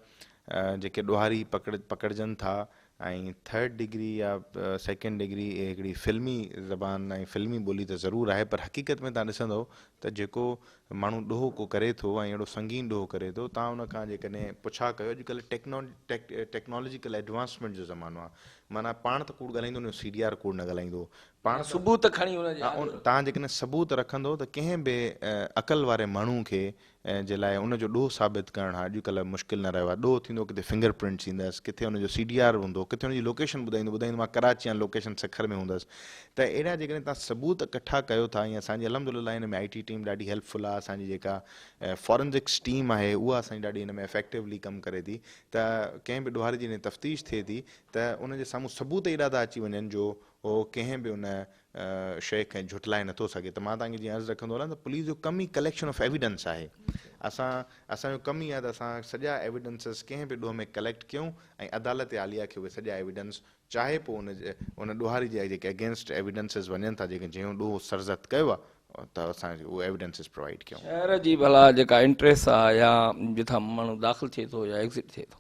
जेके ॾोहारी पकड़जनि था ऐं 3rd डिग्री या 2nd डिग्री हिकिड़ी फिल्मी ज़बान ऐं फिल्मी ॿोली त ज़रूरु आहे, पर हक़ीक़त में तव्हां ॾिसंदव त जेको माण्हू ॾोहो को करे थो ऐं अहिड़ो संगीन ॾोहो करे थो, तव्हां उनखां जेकॾहिं पुछा कयो, अॼुकल्ह टेक्नोलॉजिकल एडवांसमेंट जो ज़मानो आहे, माना पाण त कूड़ ॻाल्हाईंदो न, CDR कूड़ न ॻाल्हाईंदो, पाण सबूत खणी तव्हां जेकॾहिं सबूत रखंदो त कंहिं बि अक़ल वारे माण्हू खे जे लाइ उनजो ॾोह साबित करणु अॼुकल्ह मुश्किल न रहियो आहे। ॾोह थींदो किथे फिंगर प्रिंट्स ईंदसि, किथे उनजो CDR हूंदो, किथे उनजी लोकेशन ॿुधाईंदो मां कराची या लोकेशन सखर में हूंदसि। त अहिड़ा जेकॾहिं तव्हां सबूत इकठा कयो था, ऐं असांजी अलहमदुलिल्लाह हिन में IT टीम ॾाढी हेल्पफुल आहे, असांजी जेका फॉरेंसिक्स टीम आहे उहा असांजी ॾाढी हिन में इफेक्टिवली कमु करे थी। त कंहिं बि ॾोहारी जी तफ़्तीश थिए थी त उनजे साम्हूं सबूत एॾा था अची वञनि जो उहो कंहिं बि उन शइ खे झुटलाए नथो सघे। त मां तव्हांखे जीअं अर्ज़ु रखंदो हलां त पुलिस जो कमु ई कलेक्शन ऑफ एविडेंस आहे। असांजो कमु ई आहे त असां सॼा एविडेंसिस कंहिं बि ॾोह में कलेक्ट कयूं ऐं अदालत आलिया खे उहे सॼा एविडेंस, चाहे पोइ उन ॾोहारी जे जेके अगेंस्ट एविडेंसिस वञनि था, जेके जंहिं ॾोह सरज़त कयो आहे, त असां उहे एविडेंसिस प्रोवाइड कयूं। शहर जी भला जेका इंट्रेस्ट आहे या जिथां माण्हू दाख़िल थिए थो या एग्ज़िट थिए थो,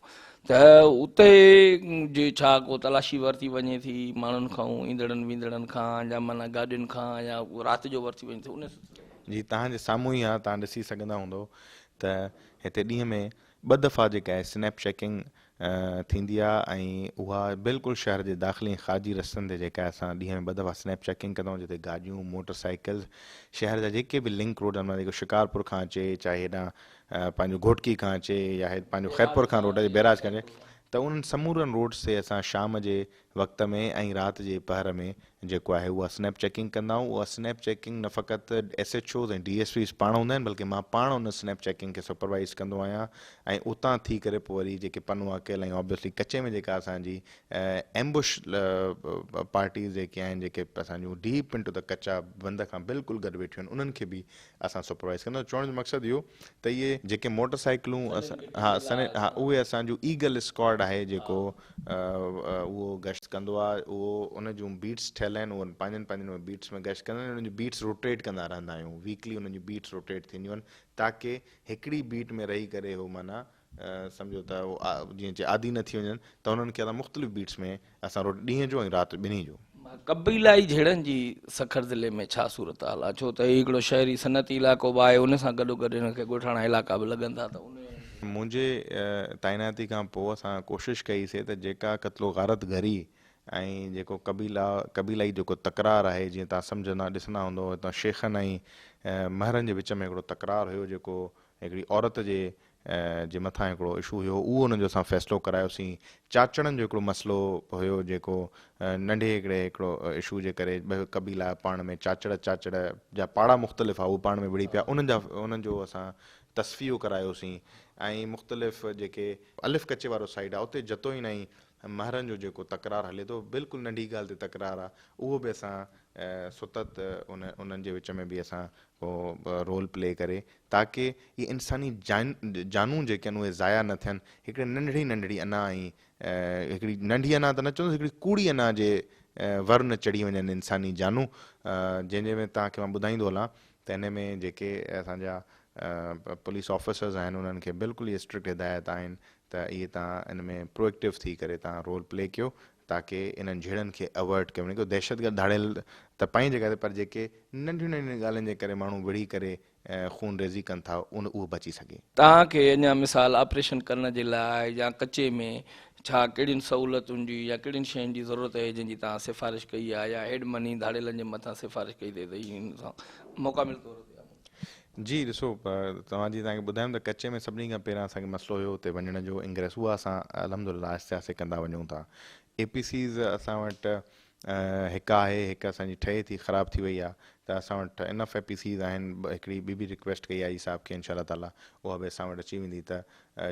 त उते जी छा को तलाशी वरिती वञे थी माण्हुनि खां, ईंदड़नि वींदड़नि खां, या माना गाॾियुनि खां, या राति जो वरिती वञे थी? उन जी, तव्हांजे साम्हूं ई आहे, तव्हां ॾिसी सघंदा हूंदो त हिते ॾींहं में 2 दफ़ा जेका आहे स्नैप चेकिंग थींदी आहे, ऐं उहा बिल्कुलु शहर जे दाख़िली ख़ारजी रस्तनि ते जेका आहे असां ॾींहं में 2 दफ़ा स्नैप चेकिंग कंदा आहियूं, जिते गाॾियूं, मोटरसाइकिल, शहर जा जेके बि लिंक रोड आहिनि, जेको शिकारपुर खां अचे, चाहे हेॾां पंहिंजो घोटकी खां अचे या पंहिंजो ख़ैरपुर खां रोड जे बैराज खां अचे, त उन्हनि समूरनि रोड्स ते असां शाम जे वक़्त में ऐं राति जे पहर में जेको आहे उहा स्नैप चेकिंग कंदा आहियूं। उहा स्नैप चेकिंग न फ़क़ति SHOs ऐं DSPs पाण हूंदा आहिनि, बल्कि मां पाण उन स्नैप चेकिंग खे सुपरवाइज़ कंदो आहियां। ऐं उतां थी करे पोइ वरी जेके पनवा कयल ऐं ऑब्वियसली कचे में जेका असांजी एम्बुश पार्टीज़ जेके आहिनि, जेके असांजूं डीप इंटू द कचा बंद खां बिल्कुलु गॾु वेठियूं आहिनि, उन्हनि खे बि असां सुपरवाइज़ कंदा। चवण जो मक़सदु इहो त इहे जेके मोटरसाइकिलूं उहे असांजूं ईगल स्क्वाड आहे जेको उहो गश्त कंदो आहे। उहो उन जूं बीट्स ठहियल आहिनि, उहे पंहिंजनि पंहिंजनि बीट्स में गश्त कंदा आहिनि। उन्हनि जूं बीट्स रोटेट कंदा रहंदा आहियूं, वीकली उन्हनि जूं बीट्स रोटेट थींदियूं आहिनि, ताकी हिकिड़ी बीट में रही करे हो माना सम्झो त जीअं आदी न थी वञनि, त उन्हनि खे असां मुख़्तलिफ़ बीट्स में असां ॾींहं जो ऐं राति ॿिन्ही जो। कबीलाई झेड़नि जी सखर ज़िले में छा सूरत हाल आहे? छो त हिकिड़ो शहरी सनती इलाइक़ो बि आहे, उन सां गॾोगॾु हिनखे ॻोठाणा इलाइक़ा बि लॻनि था, त उन मुंहिंजे तैनाती खां पोइ असां कोशिशि कईसीं त जेका क़त्लो गारत घरी ऐं जेको कबीलाई जेको तकरार आहे, जीअं तव्हां सम्झंदा ॾिसंदा हूंदव, हितां शेखनि ऐं महरनि जे विच में हिकिड़ो तकरार हुयो, जेको हिकिड़ी औरत जे मथां हिकिड़ो इशू हुयो, उहो हुनजो असां फ़ैसिलो करायोसीं। चाचड़नि जो हिकिड़ो मसइलो हुयो, जेको नंढे हिकिड़ो इशू जे करे ॿ कबीला पाण में चाचड़ जा पाड़ा मुख़्तलिफ़ आहे, उहे पाण में विड़ी पिया, उन्हनि जो असां तस्फ़ियो करायोसीं। ऐं मुख़्तलिफ़ जेके अलिफ़ कचे वारो साइड आहे, उते जतो ई न महरनि जो जेको तकरार हले थो, बिल्कुलु नंढी ॻाल्हि ते तकरार आहे, उहो बि असां सुतत उन्हनि जे विच में बि असां पोइ रोल प्ले करे, ताकी इहे इंसानी जानूं जेके आहिनि उहे ज़ाया न थियनि। हिकिड़े नंढड़ी अना ऐं हिकिड़ी नंढी अना त न चवंदुसि, हिकिड़ी कूड़ी अना जे वर न चढ़ी वञनि इंसानी जानूं, जंहिंजे में तव्हांखे मां ॿुधाईंदो हलां त हिन में जेके असांजा पुलिस ऑफिसर्स आहिनि, उन्हनि खे बिल्कुलु इहे स्ट्रिक्ट हिदायत आहिनि त इहे तव्हां इन में प्रोएक्टिव थी करे तव्हां रोल प्ले कयो, ताकी इन्हनि झेड़नि खे अवॉइड कयो वञे। दहशतगर्द धाड़ियल त पंहिंजी जॻह ते, पर जेके नंढियूं नंढियूं ॻाल्हियुनि जे करे माण्हू विढ़ी करे खून रेज़ी कनि था, उहो बची सघे। तव्हांखे अञा मिसाल ऑपरेशन करण जे लाइ या कचे में छा कहिड़ियुनि सहूलियतुनि जी या कहिड़ियुनि शयुनि जी ज़रूरत आहे जंहिंजी तव्हां सिफ़ारिश कई आहे, या हेड मनी धाड़ियलनि जे मथां सिफ़ारिश कई अथई, त हिन सां मुकामिल तौर ते? जी ॾिसो, तव्हांजी तव्हांखे ॿुधायूं त कचे में सभिनी खां पहिरियां असांखे मसइलो हुयो हुते वञण जो, इंग्रेस, उहा असां अलहमदुलिल्लाह आहिस्ते आहिस्ते कंदा वञूं था। APCs असां वटि हिकु आहे, हिकु असांजी ठहे थी, ख़राबु थी वई आहे, त असां वटि इनफ APCs आहिनि। हिकिड़ी बि रिक्वेस्ट कई आहे साहब खे, इंशा ताला उहा बि असां वटि अची वेंदी, त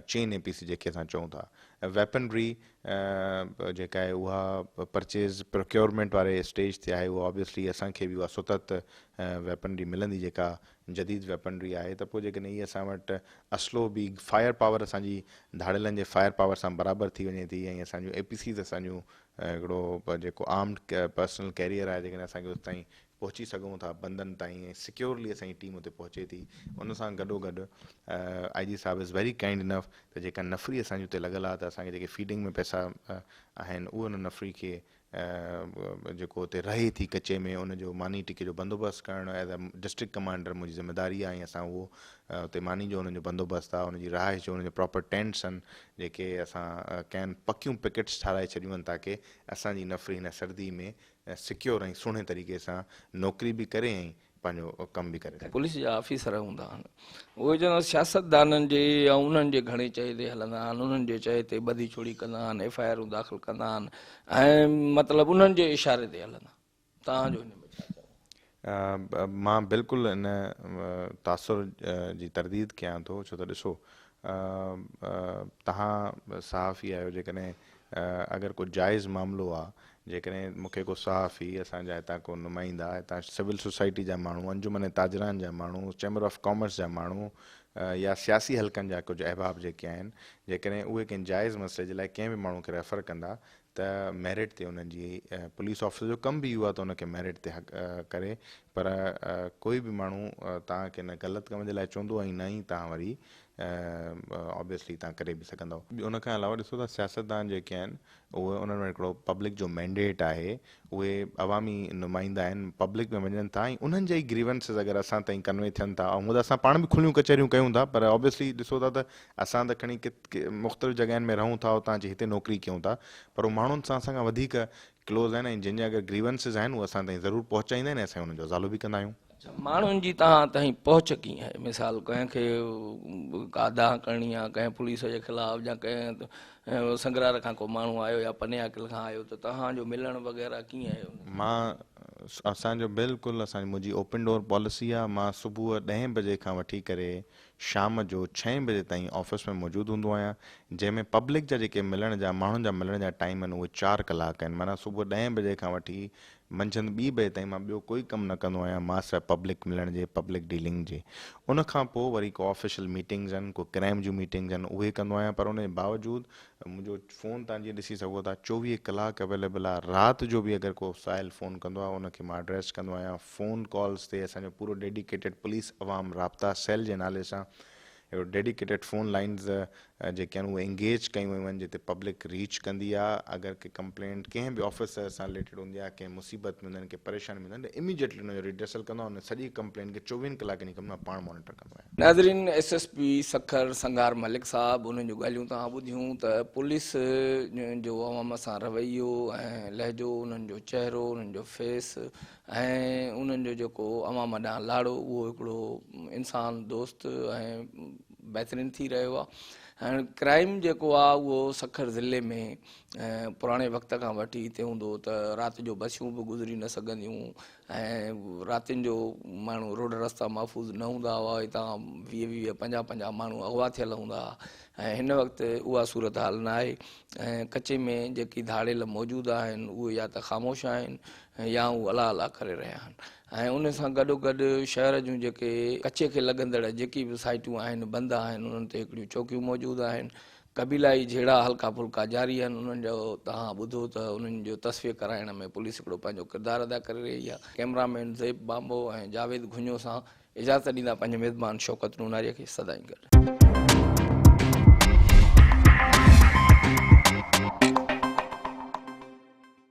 चेन APC जेके असां चऊं था। वेपनरी जेका आहे उहा परचेज़ प्रोक्योरमेंट वारे स्टेज ते आहे, उहा ऑब्वियसली असांखे बि उहा सुतत वेपनरी मिलंदी, जेका जदीद वेपनरी आहे। त पोइ जेकॾहिं इहे असां वटि असलो बि फायर पावर असांजी धाड़ियलनि जे फायर पावर सां बराबरि थी वञे थी, ऐं असांजूं APCs असांजूं हिकिड़ो जेको आर्म्ड पर्सनल कैरियर आहे, जेकॾहिं असांखे उते ताईं पहुची सघूं था बंदनि ताईं, ऐं सिक्योरली असांजी टीम उते पहुचे थी, उन सां गॾोगॾु IG साहब इज़ वेरी काइंड इनफ त जेका नफ़री असांजी उते लॻल आहे, त असांखे जेके फीडिंग में पैसा आहिनि, उहे उन नफ़री खे जेको हुते रहे थी कचे में, उनजो मानी टिके जो बंदोबस्तु करणु एज़ अ डिस्ट्रिक्ट कमांडर मुंहिंजी ज़िम्मेदारी आहे। ऐं असां उहो हुते मानी जो उनजो बंदोबस्तु आहे, उनजी रहाइश जो, उनजो प्रॉपर टेंट्स आहिनि जेके असां कैन पकियूं पिकेट्स ठाराए छॾियूं आहिनि, ताकी असांजी नफ़री हिन सर्दी में सिक्योर ऐं सुहिणे तरीक़े सां नौकिरी बि करे ऐं पंहिंजो कमु बि करे। पुलिस जा ऑफिसर हूंदा आहिनि, उहे ॼण सियासतदाननि जे या उन्हनि जे घणे चए ते हलंदा आहिनि, उन्हनि जे चए ते ॿधी छोड़ी कंदा आहिनि, FIR दाख़िल कंदा आहिनि, ऐं मतिलबु उन्हनि जे इशारे ते हलंदा। तव्हांजो हिन में छा चवणु? मां बिल्कुलु इन तासुर जी तरदीद कयां थो, छो त ॾिसो, तव्हां सहाफ़ी आहियो, जेकॾहिं अगरि को जाइज़ मामिलो आहे, जेकॾहिं मूंखे को सहाफ़ी, असांजा हितां को नुमाइंदा, हितां सिविल सोसाइटी जा माण्हू, अंजुमन ताजरान जा माण्हू, चैम्बर ऑफ कॉमर्स जा माण्हू, या सियासी हलकनि जा कुझु अहबाब जेके आहिनि, जेकॾहिं उहे कंहिं जाइज़ मसइले जे लाइ कंहिं बि माण्हू खे रेफर कंदा, त मेरिट ते उन्हनि जी पुलिस ऑफिसर जो कमु बि इहो आहे त उनखे मेरिट ते करे। पर कोई बि माण्हू तव्हांखे न ग़लति कम जे लाइ चवंदो, ऐं न ई तव्हां वरी ऑब्वियसली तव्हां करे बि सघंदव। उनखां अलावा ॾिसो त सियासतदान जेके आहिनि, उहे उन्हनि में हिकिड़ो पब्लिक जो मैंडेट आहे, उहे अवामी नुमाइंदा आहिनि, पब्लिक में वञनि था, ऐं उन्हनि जा ई ग्रीवेंसिस अगरि असां ताईं कन्वे थियनि था, ऐं असां पाण बि खुलियूं कचहरियूं कयूं था, पर ऑब्वियसली ॾिसो था त असां त खणी मुख़्तलिफ़ जॻहियुनि में रहूं था, उतां जी हिते नौकिरी कयूं था, पर उहे माण्हुनि सां असां खां वधीक क्लोज़ आहिनि, ऐं जंहिंजा अगरि ग्रीवेंसिस आहिनि उहे असां ताईं ज़रूरु पहुचाईंदा आहिनि, ऐं असां उन्हनि जो ज़ालो बि कंदा आहियूं। माण्हुनि जी तव्हां ताईं पहुच कीअं आहे? मिसाल कंहिंखे का दाह करणी आहे कंहिं पुलिस जे ख़िलाफ़ु या कंहिं संग्रार खां को माण्हू आयो या पनियाकल खां आयो त तव्हांजो मिलणु वग़ैरह कीअं आहे? मां असांजो बिल्कुलु मुंहिंजी ओपन डोर पॉलिसी आहे। मां सुबुह 10 बजे खां वठी करे शाम जो 6 बजे ताईं ऑफिस में मौजूदु हूंदो आहियां, जंहिंमें पब्लिक जा जेके मिलण जा माण्हुनि जा मिलण जा टाइम आहिनि उहे 4 कलाक आहिनि। माना सुबुह 10 बजे खां वठी मंझंदि 2 बजे ताईं मां ॿियो कोई कमु न कंदो आहियां, मां सिर्फ़ु पब्लिक मिलण जे पब्लिक डीलिंग जे। उन खां पोइ वरी को ऑफिशियल मीटिंग्स आहिनि, को क्राइम जूं मीटिंग्स आहिनि, उहे कंदो आहियां। पर उन जे बावजूदि मुंहिंजो फ़ोन तव्हां जीअं ॾिसी सघो था 24 कलाक अवेलेबल आहे। राति जो बि अगरि को साहिल फ़ोन कंदो आहे उनखे मां एड्रेस कंदो आहियां। फ़ोन कॉल्स ते असांजो पूरो डेडिकेटेड पुलिस अवाम राब्ता सेल जे नाले सां अहिड़ो डेडिकेटेड फ़ोन लाइन्स जेके आहिनि उहे एंगेज कयूं वयूं आहिनि, जिते पब्लिक रीच कंदी आहे। अगरि के कंप्लेंट कंहिं बि ऑफिसर सां रिलेटेड हूंदी आहे, कंहिं मुसीबत में हूंदा आहिनि, कंहिं परेशानी में हूंदा आहिनि, त इमीडिएटली हुनजो रिड्रेसल कंदो आहे। उन सॼी कंप्लेंट खे 24 कलाकनि जी कम मां पाण मॉनिटर कंदो आहियां। नाज़रीन, एसएसपी सखर संगार मलिक साहब, उन्हनि जूं ॻाल्हियूं तव्हां ॿुधियूं त पुलिस जो अवाम सां रवैयो ऐं लहजो, उन्हनि जो चहिरो, उन्हनि जो फेस ऐं उन्हनि जो जेको अवाम ॾांहुं लाड़ो, उहो हिकिड़ो इंसान दोस्त ऐं बहितरीनु थी रहियो आहे। हाणे क्राइम जेको आहे उहो सखर ज़िले में पुराणे वक़्त खां वठी हिते हूंदो त राति जो बसियूं बि गुज़री न सघंदियूं ऐं रातिनि जो माण्हू रोड रस्ता महफ़ूज़ न हूंदा हुआ। हितां 20-50 माण्हू अगवा थियल हूंदा हुआ ऐं हिन वक़्तु उहा सूरत हाल न आहे। ऐं कचे में जेकी धाड़ेल मौजूदु आहिनि उहे या त ख़ामोश आहिनि या उहे अला अला करे रहिया आहिनि। ऐं उन सां गॾोगॾु शहर जूं जेके कचे खे लॻंदड़ जेकी बि साइटूं आहिनि बंदि आहिनि, उन्हनि ते हिकिड़ियूं चौकियूं मौजूदु आहिनि। कबीलाई जहिड़ा हल्का फुल्का जारी आहिनि, उन्हनि जो तव्हां ॿुधो त उन्हनि जो तस्वीर कराइण में पुलिस हिकिड़ो पंहिंजो किरदारु अदा करे रही आहे। कैमरामैन ज़ेब बांबो ऐं जावेद घुञो सां इजाज़त ॾींदा पंहिंजे मेज़बान शौकत नूनारीअ खे सदाईं गॾु।